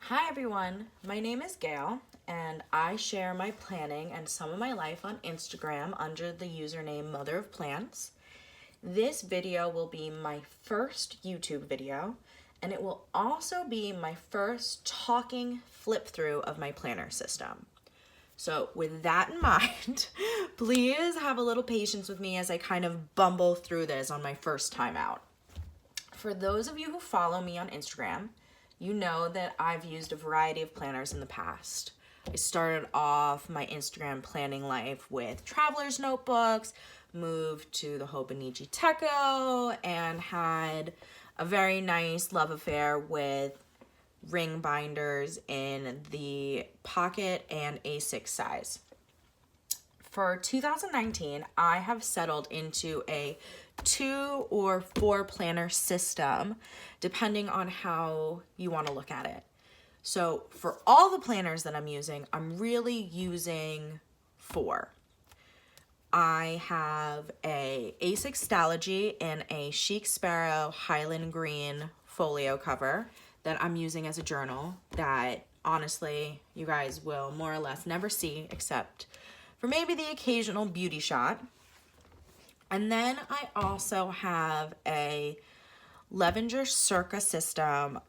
Hi everyone, my name is Gail and I share my planning and some of my life on Instagram under the username Motherofplans. This video will be my first YouTube video and it will also be my first talking flip through of my planner system. So with that in mind, please have a little patience with me as I kind of bumble through this on my first time out. For those of you who follow me on Instagram, you know that I've used a variety of planners in the past. I started off my Instagram planning life with traveler's notebooks, moved to the Hobonichi Cousin, and had a very nice love affair with ring binders in the pocket and A6 size. For 2019, I have settled into a 2 or 4 planner system, depending on how you want to look at it. So for all the planners that I'm using, I'm really using 4. I have a A6 Stalogy in a Chic Sparrow Highland Green folio cover that I'm using as a journal that honestly you guys will more or less never see except for maybe the occasional beauty shot. And then I also have a Levenger Circa System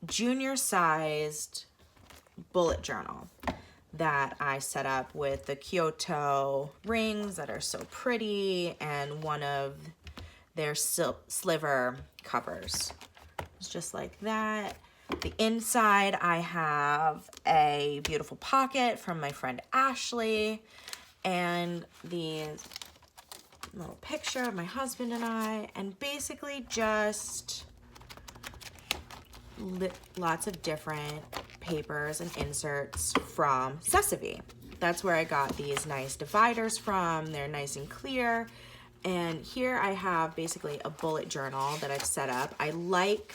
junior sized bullet journal that I set up with the Kyoto rings that are so pretty and one of their sliver covers. It's just like that. The inside I have a beautiful pocket from my friend Ashley and the little picture of my husband and I, and basically just lots of different papers and inserts from Sesame. That's where I got these nice dividers from. They're nice and clear. And here I have basically a bullet journal that I've set up. I like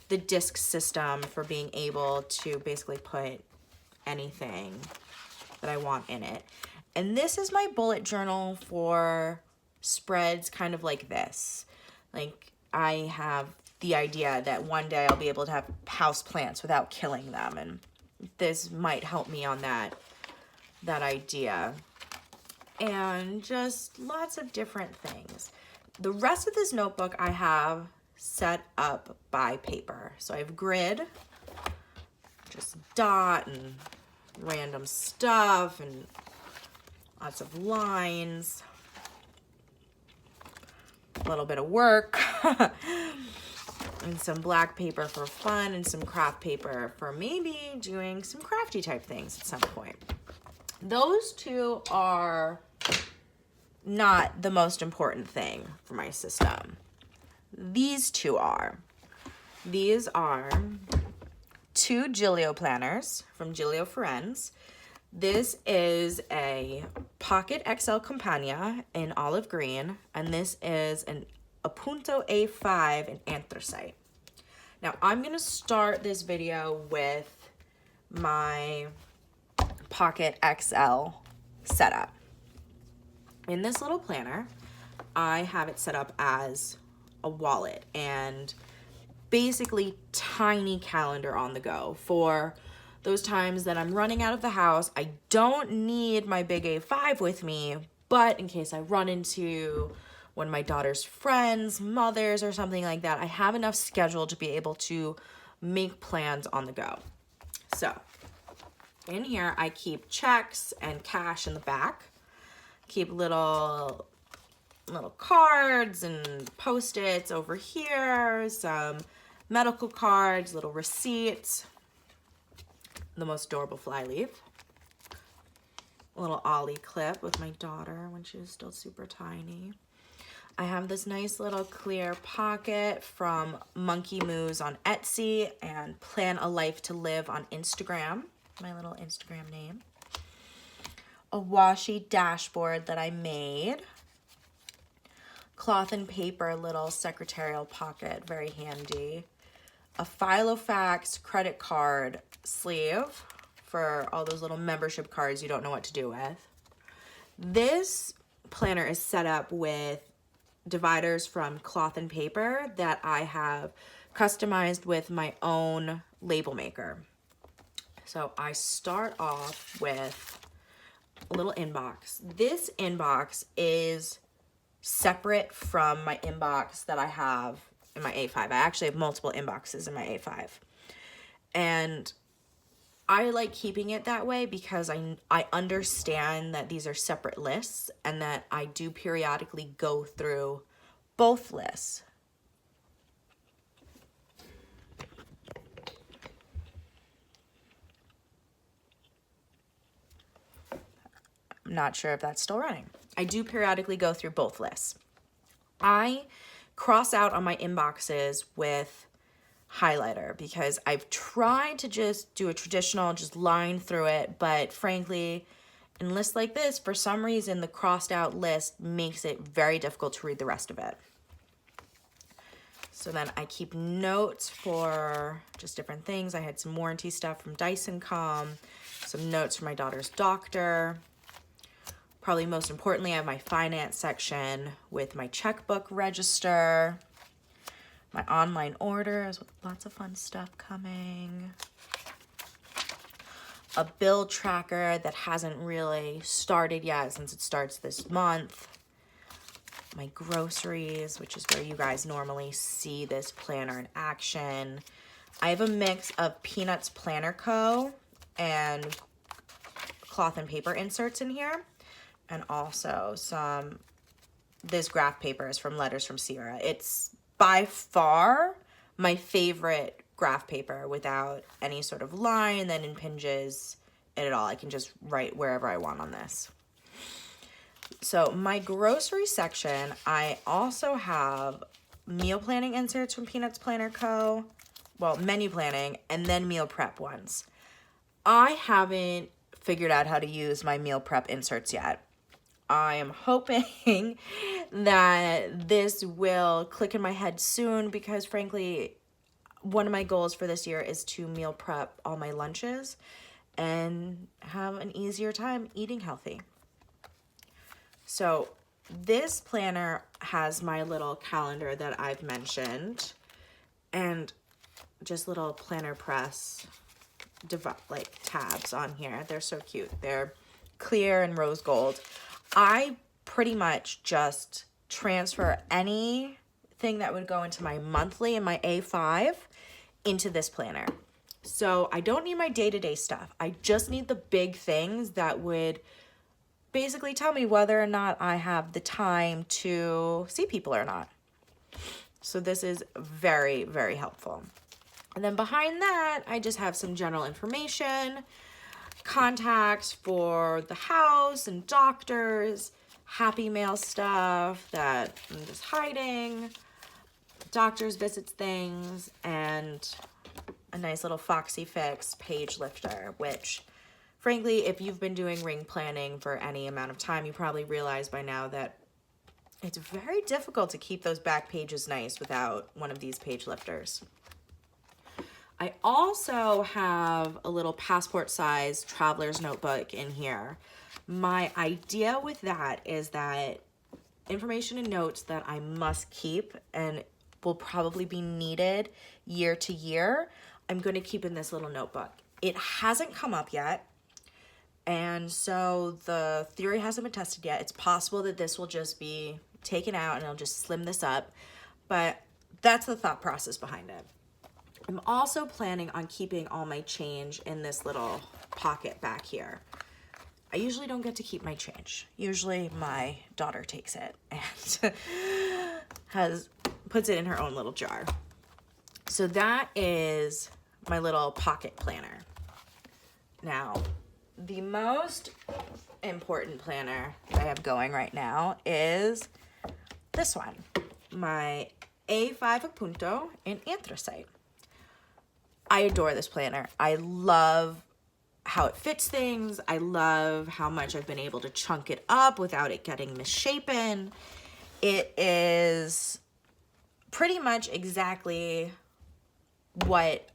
the disc system for being able to basically put anything that I want in it. And this is my bullet journal for spreads kind of like this. Like I have the idea that one day I'll be able to have house plants without killing them, and this might help me on that idea. And just lots of different things. The rest of this notebook I have set up by paper. So I have grid, just dot and random stuff and lots of lines, a little bit of work, and some black paper for fun and some craft paper for maybe doing some crafty type things at some point. Those two are not the most important thing for my system. These two are. These are 2 Gillio planners from Gillio Firenze. This is a Pocket XL Compagna in olive green, and this is an Appunto A5 in Anthracite. Now I'm gonna start this video with my Pocket XL setup. In this little planner, I have it set up as a wallet and basically tiny calendar on the go for those times that I'm running out of the house. I don't need my big A5 with me, but in case I run into one of my daughter's friends, mothers, or something like that, I have enough schedule to be able to make plans on the go. So in here, I keep checks and cash in the back, keep little cards and Post-its over here, some medical cards, little receipts, the most adorable flyleaf, a little Ollie clip with my daughter when she was still super tiny. I have this nice little clear pocket from Monkey Moose on Etsy and Plan a Life to Live on Instagram, my little Instagram name. A washi dashboard that I made. Cloth and paper little secretarial pocket, very handy. A Filofax credit card sleeve for all those little membership cards you don't know what to do with. This planner is set up with dividers from cloth and paper that I have customized with my own label maker. So I start off with a little inbox. This inbox is separate from my inbox that I have in my A5. I actually have multiple inboxes in my A5. And I like keeping it that way because I understand that these are separate lists and that I do periodically go through both lists. I'm not sure if that's still running. I do periodically go through both lists. I cross out on my inboxes with highlighter because I've tried to just do a traditional, just line through it, but frankly, in lists like this, for some reason, the crossed out list makes it very difficult to read the rest of it. So then I keep notes for just different things. I had some warranty stuff from Dyson.com, some notes from my daughter's doctor. Probably most importantly, I have my finance section with my checkbook register, my online orders with lots of fun stuff coming, a bill tracker that hasn't really started yet since it starts this month, my groceries, which is where you guys normally see this planner in action. I have a mix of Peanuts Planner Co. and cloth and paper inserts in here, and also this graph paper is from Letters from Sierra. It's by far my favorite graph paper without any sort of line that impinges it at all. I can just write wherever I want on this. So my grocery section, I also have meal planning inserts from Peanuts Planner Co. Well, menu planning, and then meal prep ones. I haven't figured out how to use my meal prep inserts yet. I am hoping that this will click in my head soon because frankly, one of my goals for this year is to meal prep all my lunches and have an easier time eating healthy. So this planner has my little calendar that I've mentioned and just little planner press like tabs on here. They're so cute. They're clear and rose gold. I pretty much just transfer anything that would go into my monthly and my A5 into this planner. So I don't need my day-to-day stuff. I just need the big things that would basically tell me whether or not I have the time to see people or not. So this is very, very helpful. And then behind that, I just have some general information, contacts for the house and doctors, happy mail stuff that I'm just hiding, doctor's visits things, and a nice little Foxy Fix page lifter, which frankly, if you've been doing ring planning for any amount of time, you probably realize by now that it's very difficult to keep those back pages nice without one of these page lifters. I also have a little passport size traveler's notebook in here. My idea with that is that information and notes that I must keep and will probably be needed year to year, I'm going to keep in this little notebook. It hasn't come up yet, and so the theory hasn't been tested yet. It's possible that this will just be taken out and I'll just slim this up, but that's the thought process behind it. I'm also planning on keeping all my change in this little pocket back here. I usually don't get to keep my change. Usually my daughter takes it and puts it in her own little jar. So that is my little pocket planner. Now, the most important planner that I have going right now is this one, my A5 Appunto in Anthracite. I adore this planner. I love how it fits things. I love how much I've been able to chunk it up without it getting misshapen. It is pretty much exactly what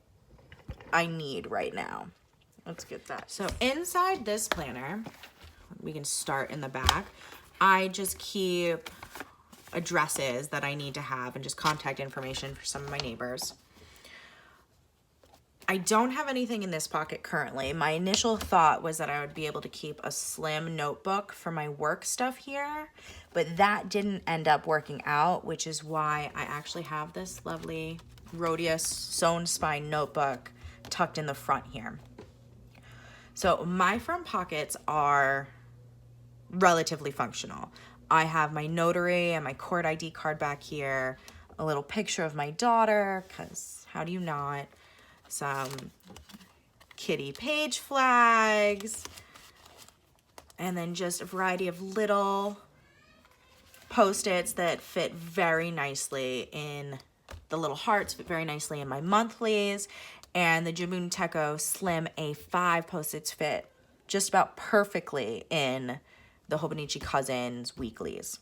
I need right now. Let's get that. So inside this planner, we can start in the back. I just keep addresses that I need to have and just contact information for some of my neighbors. I don't have anything in this pocket currently. My initial thought was that I would be able to keep a slim notebook for my work stuff here, but that didn't end up working out, which is why I actually have this lovely Rhodius sewn spine notebook tucked in the front here. So my front pockets are relatively functional. I have my notary and my court ID card back here, a little picture of my daughter, because how do you not? Some kitty page flags, and then just a variety of little Post-its that fit very nicely in the little hearts, fit very nicely in my monthlies, and the Jabun Teco Slim A5 Post-its fit just about perfectly in the Hobonichi Cousins weeklies.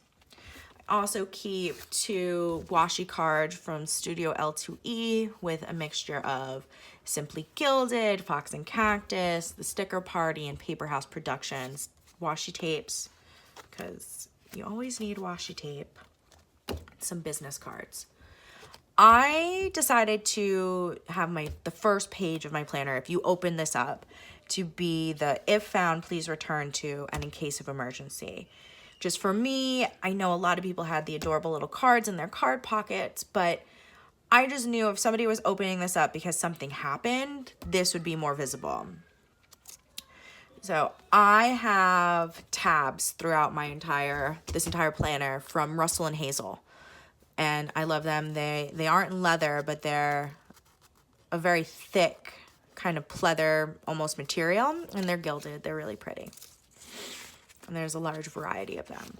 I also keep 2 washi cards from Studio L2E with a mixture of Simply Gilded, Fox and Cactus, The Sticker Party, and Paper House Productions washi tapes, because you always need washi tape. Some business cards. I decided to have the first page of my planner, if you open this up, to be the if found, please return to, and in case of emergency. Just for me, I know a lot of people had the adorable little cards in their card pockets, but I just knew if somebody was opening this up because something happened, this would be more visible. So I have tabs throughout this entire planner from Russell and Hazel, and I love them. They aren't leather, but they're a very thick kind of pleather almost material, and they're gilded. They're really pretty. And there's a large variety of them.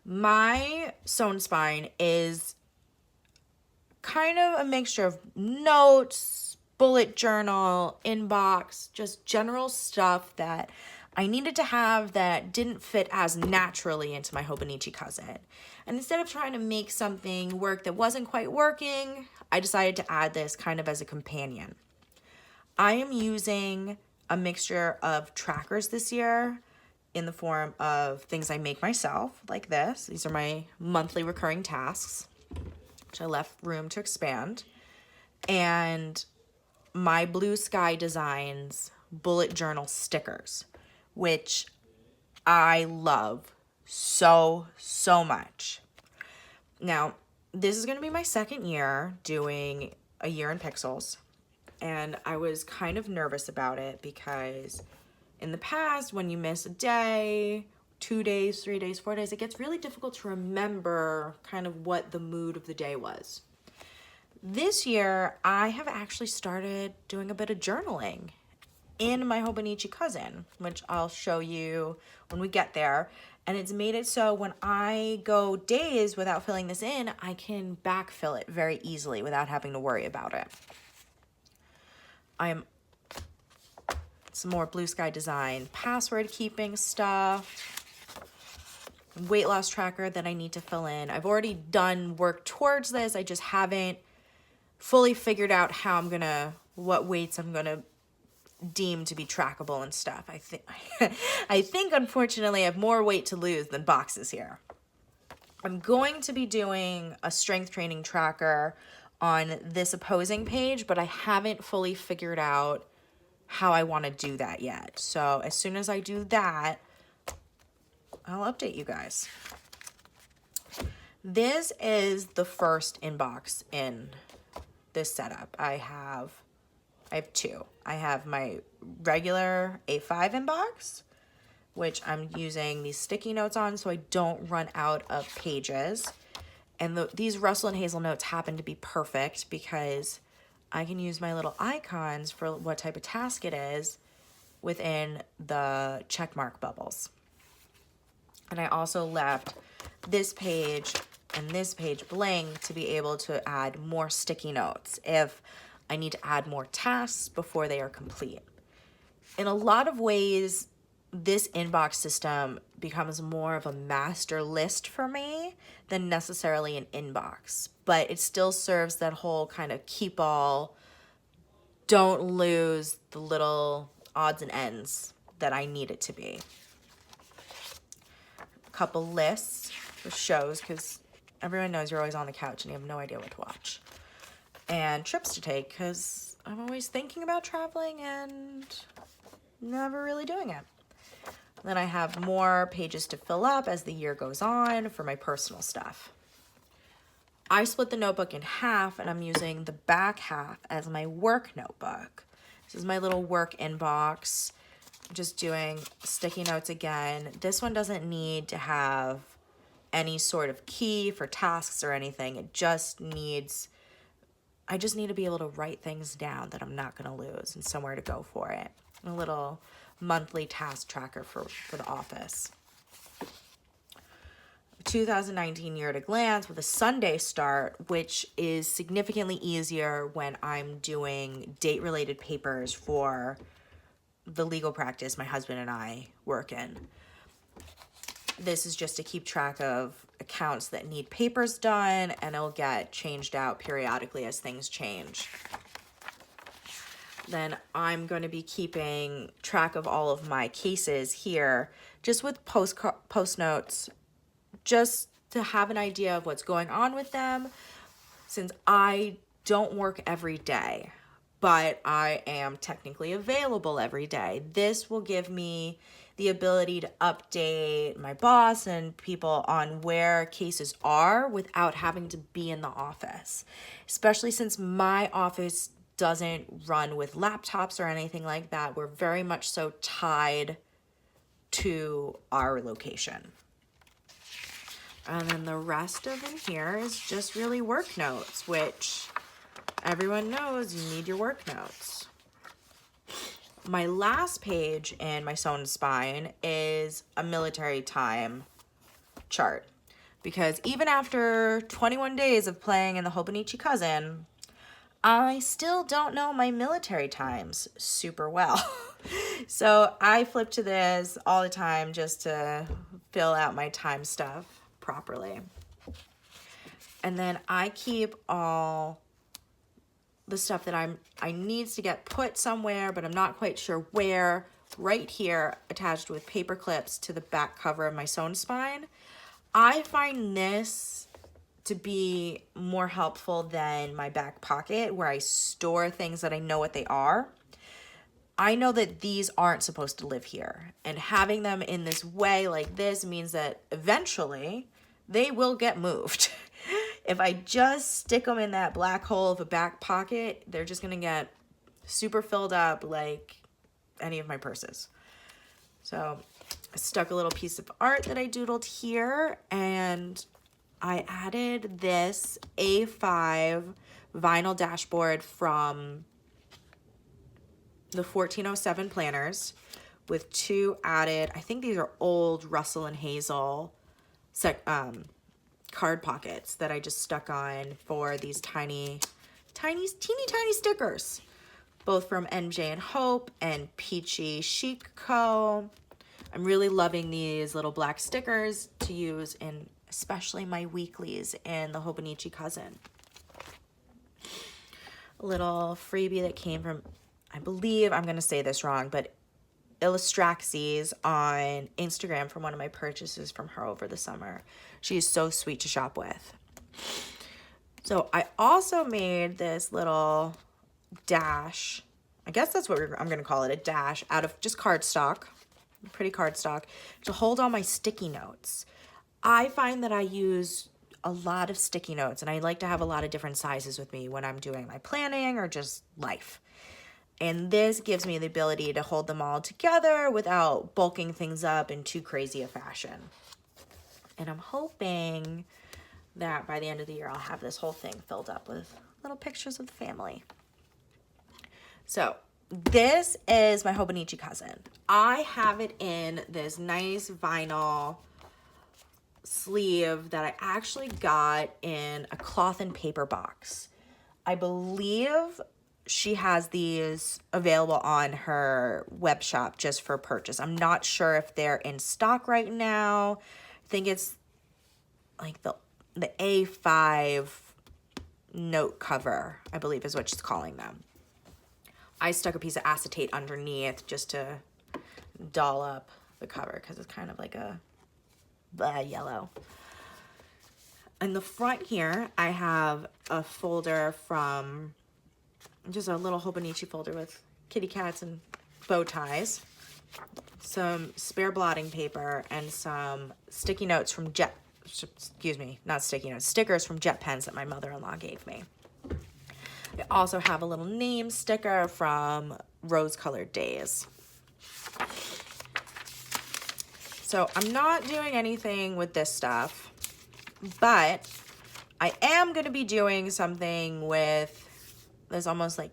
My sewn spine is kind of a mixture of notes, bullet journal, inbox, just general stuff that I needed to have that didn't fit as naturally into my Hobonichi Cousin. And instead of trying to make something work that wasn't quite working, I decided to add this kind of as a companion. I am using a mixture of trackers this year in the form of things I make myself, like this. These are my monthly recurring tasks, which I left room to expand. And my Blue Sky Designs bullet journal stickers, which I love so much. Now, this is going to be my second year doing a year in pixels, and I was kind of nervous about it because in the past, when you miss a day, 2 days, 3 days, 4 days, it gets really difficult to remember kind of what the mood of the day was. This year, I have actually started doing a bit of journaling in my Hobonichi Cousin, which I'll show you when we get there. And it's made it so when I go days without filling this in, I can backfill it very easily without having to worry about it. Some more Blue Sky Design password keeping stuff, weight loss tracker that I need to fill in. I've already done work towards this. I just haven't fully figured out what weights I'm gonna deem to be trackable and stuff. I think unfortunately I have more weight to lose than boxes here. I'm going to be doing a strength training tracker on this opposing page, but I haven't fully figured out how I want to do that yet. So as soon as I do that, I'll update you guys. This is the first inbox in this setup. I have 2. I have my regular A5 inbox, which I'm using these sticky notes on so I don't run out of pages. And these Russell and Hazel notes happen to be perfect because I can use my little icons for what type of task it is within the checkmark bubbles. And I also left this page and this page blank to be able to add more sticky notes if I need to add more tasks before they are complete. In a lot of ways, this inbox system becomes more of a master list for me than necessarily an inbox, but it still serves that whole kind of keep all, don't lose the little odds and ends that I need it to be. A couple lists for shows, because everyone knows you're always on the couch and you have no idea what to watch. And trips to take, because I'm always thinking about traveling and never really doing it. Then I have more pages to fill up as the year goes on for my personal stuff. I split the notebook in half and I'm using the back half as my work notebook. This is my little work inbox. Just doing sticky notes again. This one doesn't need to have any sort of key for tasks or anything. It just needs, I just need to be able to write things down that I'm not going to lose and somewhere to go for it. A little monthly task tracker for the office. 2019 year at a glance with a Sunday start, which is significantly easier when I'm doing date-related papers for the legal practice my husband and I work in. This is just to keep track of accounts that need papers done, and it'll get changed out periodically as things change. Then I'm going to be keeping track of all of my cases here, just with post notes, just to have an idea of what's going on with them, since I don't work every day, but I am technically available every day. This will give me the ability to update my boss and people on where cases are without having to be in the office, especially since my office doesn't run with laptops or anything like that. We're very much so tied to our location. And then the rest of in here is just really work notes, which everyone knows you need your work notes. My last page in my Sewn Spine is a military time chart, because even after 21 days of playing in the Hobonichi Cousin, I still don't know my military times super well. So I flip to this all the time just to fill out my time stuff properly. And then I keep all the stuff that I needs to get put somewhere, but I'm not quite sure where, right here attached with paper clips to the back cover of my Sewn Spine. I find this to be more helpful than my back pocket, where I store things that I know what they are. I know that these aren't supposed to live here, and having them in this way like this means that eventually they will get moved. If I just stick them in that black hole of a back pocket, they're just gonna get super filled up like any of my purses. So I stuck a little piece of art that I doodled here, and I added this A5 vinyl dashboard from the 1407 planners with two added, I think these are old Russell and Hazel card pockets that I just stuck on for these teeny tiny stickers, both from MJ and Hope and Peachy Chic Co. I'm really loving these little black stickers to use in especially my weeklies in the Hobonichi Cousin. A little freebie that came from, I believe I'm going to say this wrong, but Illustraxes on Instagram from one of my purchases from her over the summer. She is so sweet to shop with. So I also made this little dash, I guess that's what I'm going to call it, a dash, out of just cardstock, pretty cardstock, to hold all my sticky notes. I find that I use a lot of sticky notes, and I like to have a lot of different sizes with me when I'm doing my planning or just life. And this gives me the ability to hold them all together without bulking things up in too crazy a fashion. And I'm hoping that by the end of the year, I'll have this whole thing filled up with little pictures of the family. So this is my Hobonichi Cousin. I have it in this nice vinyl sleeve that I actually got in a cloth and paper box. I believe she has these available on her web shop just for purchase. I'm not sure if they're in stock right now. I think it's like the A5 note cover, I believe is what she's calling them. I stuck a piece of acetate underneath just to doll up the cover because it's kind of like a yellow. In the front here, I have a folder from just a little Hobonichi folder with kitty cats and bow ties, some spare blotting paper, and some sticky notes from stickers from jet pens that my mother-in-law gave me. I also have a little name sticker from Rose Colored Days. So I'm not doing anything with this stuff, but I am going to be doing something with this almost like,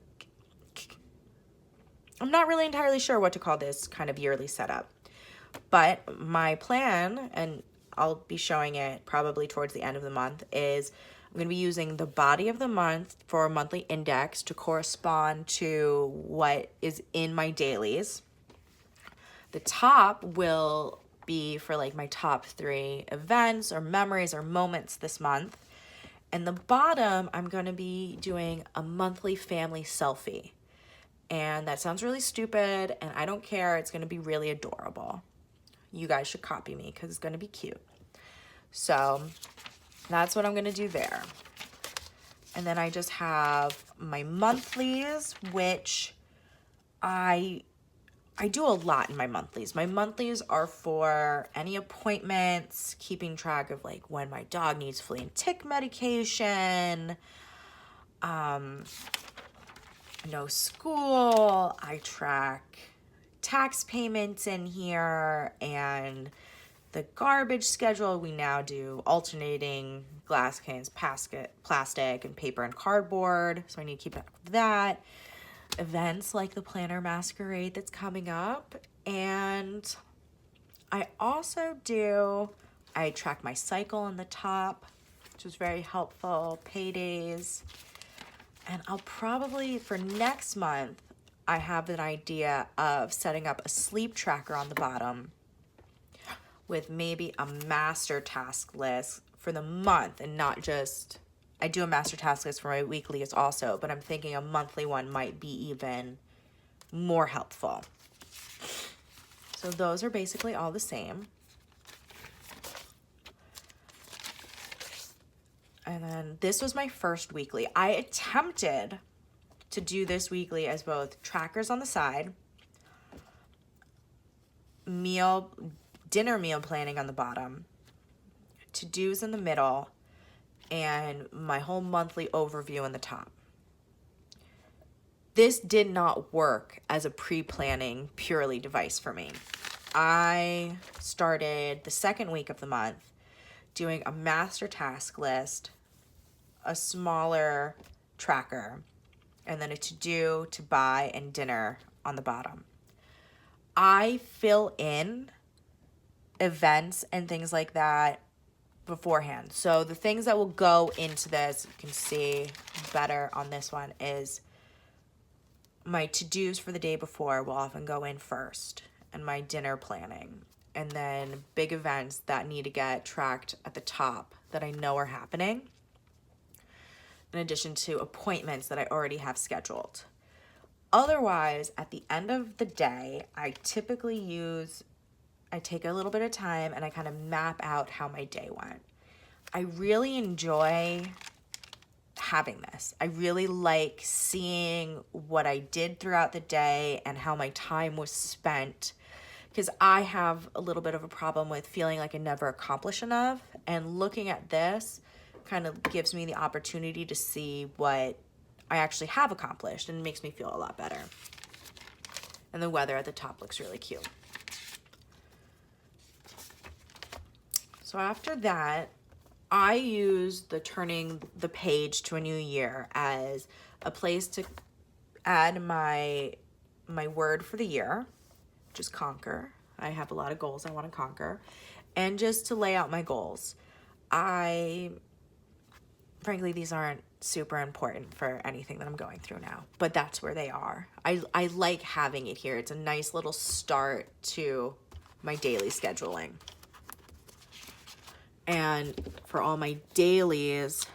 I'm not really entirely sure what to call this kind of yearly setup, but my plan, and I'll be showing it probably towards the end of the month, is I'm going to be using the body of the month for a monthly index to correspond to what is in my dailies. The top will be for like my top 3 events or memories or moments this month. And the bottom, I'm going to be doing a monthly family selfie. And that sounds really stupid, and I don't care. It's going to be really adorable. You guys should copy me because it's going to be cute. So that's what I'm going to do there. And then I just have my monthlies, which I do a lot in my monthlies. My monthlies are for any appointments, keeping track of like when my dog needs flea and tick medication, no school. I track tax payments in here and the garbage schedule. We now do alternating glass cans, plastic, and paper and cardboard. So I need to keep track of that. Events like the Planner Masquerade that's coming up. And I also I track my cycle on the top, which is very helpful, paydays. And I'll probably, for next month, I have an idea of setting up a sleep tracker on the bottom with maybe a master task list for the month, and not just, I do a master task list for my weeklies also, but I'm thinking a monthly one might be even more helpful. So those are basically all the same. And then this was my first weekly. I attempted to do this weekly as both trackers on the side, dinner meal planning on the bottom, to-dos in the middle, and my whole monthly overview on the top. This did not work as a pre-planning purely device for me. I started the second week of the month doing a master task list, a smaller tracker, and then a to-do, to buy, and dinner on the bottom. I fill in events and things like that beforehand. So the things that will go into this, you can see better on this one, is my to-dos for the day before will often go in first, and my dinner planning. And then big events that need to get tracked at the top that I know are happening, in addition to appointments that I already have scheduled. Otherwise, at the end of the day, I take a little bit of time and I kind of map out how my day went. I really enjoy having this. I really like seeing what I did throughout the day and how my time was spent, because I have a little bit of a problem with feeling like I never accomplish enough, and looking at this kind of gives me the opportunity to see what I actually have accomplished, and it makes me feel a lot better. And the weather at the top looks really cute. So after that, I use the turning the page to a new year as a place to add my word for the year, which is conquer. I have a lot of goals I want to conquer, and just to lay out my goals. Frankly, these aren't super important for anything that I'm going through now, but that's where they are. I like having it here. It's a nice little start to my daily scheduling. And for all my dailies,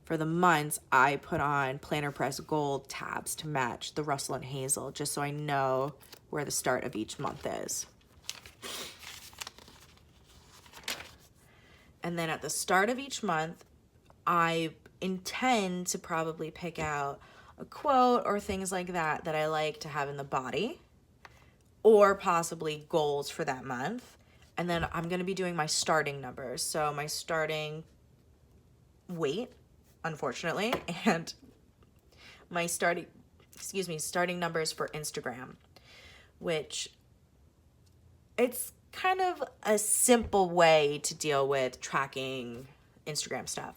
for the months, I put on Planner Press Gold tabs to match the Russell and Hazel, just so I know where the start of each month is. And then at the start of each month, I intend to probably pick out a quote or things like that that I like to have in the body, or possibly goals for that month. And then I'm going to be doing my starting numbers. So my starting weight, unfortunately, and my starting numbers for Instagram, which it's kind of a simple way to deal with tracking Instagram stuff.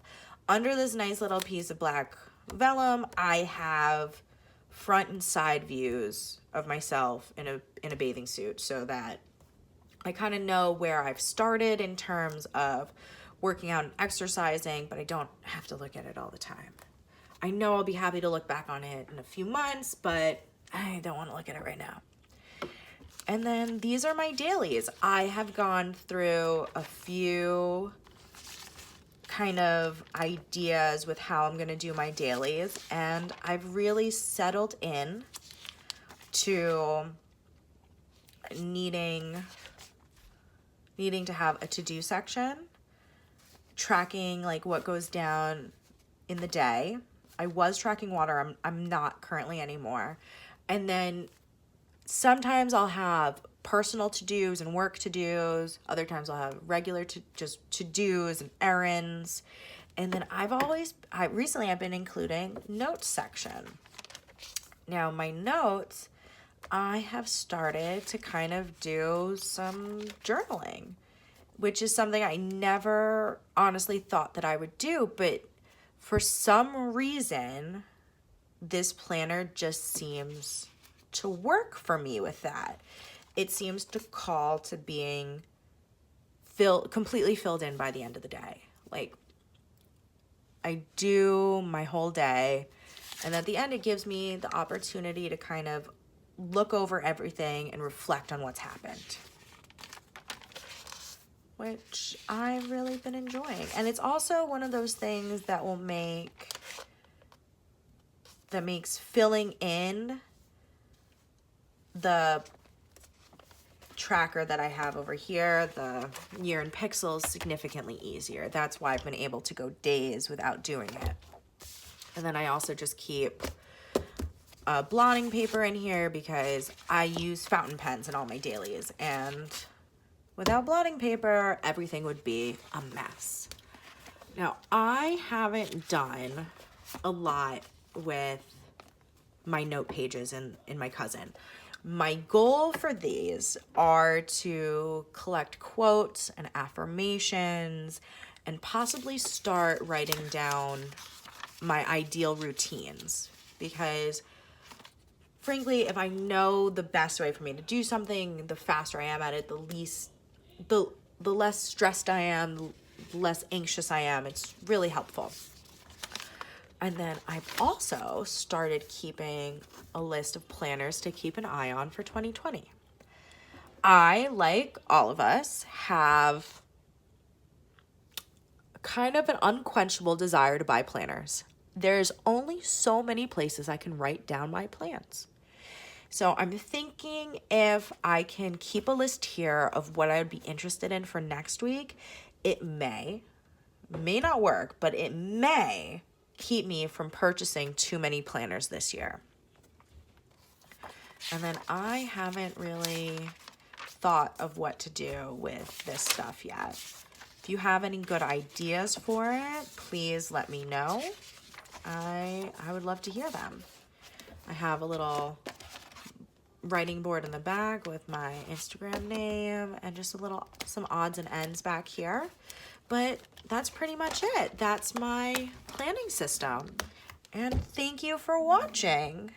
Under this nice little piece of black vellum, I have front and side views of myself in a bathing suit, so that I kind of know where I've started in terms of working out and exercising, but I don't have to look at it all the time. I know I'll be happy to look back on it in a few months, but I don't want to look at it right now. And then these are my dailies. I have gone through a few kind of ideas with how I'm going to do my dailies, and I've really settled in to needing to have a to-do section, tracking like what goes down in the day. I was tracking water. I'm not currently anymore. And then sometimes I'll have personal to-dos and work to-dos. Other times I'll have regular to-dos and errands. And then recently I've been including notes section. Now my notes, I have started to kind of do some journaling, which is something I never honestly thought that I would do, but for some reason, this planner just seems to work for me with that. It seems to call to being completely filled in by the end of the day. Like, I do my whole day, and at the end it gives me the opportunity to kind of look over everything and reflect on what's happened, which I've really been enjoying. And it's also one of those things that makes filling in the tracker that I have over here, the year in pixels, significantly easier. That's why I've been able to go days without doing it. And then I also just keep blotting paper in here because I use fountain pens in all my dailies, and without blotting paper, everything would be a mess. Now, I haven't done a lot with my note pages in my Cousin. My goal for these are to collect quotes and affirmations and possibly start writing down my ideal routines, because frankly, if I know the best way for me to do something, the faster I am at it, the less stressed I am, the less anxious I am. It's really helpful. And then I've also started keeping a list of planners to keep an eye on for 2020. I, like all of us, have kind of an unquenchable desire to buy planners. There's only so many places I can write down my plans. So I'm thinking if I can keep a list here of what I would be interested in for next week, it may not work, but it may keep me from purchasing too many planners this year. And then I haven't really thought of what to do with this stuff yet. If you have any good ideas for it, please let me know. I would love to hear them. I have a little writing board in the back with my Instagram name and just some odds and ends back here. But that's pretty much it. That's my planning system. And thank you for watching.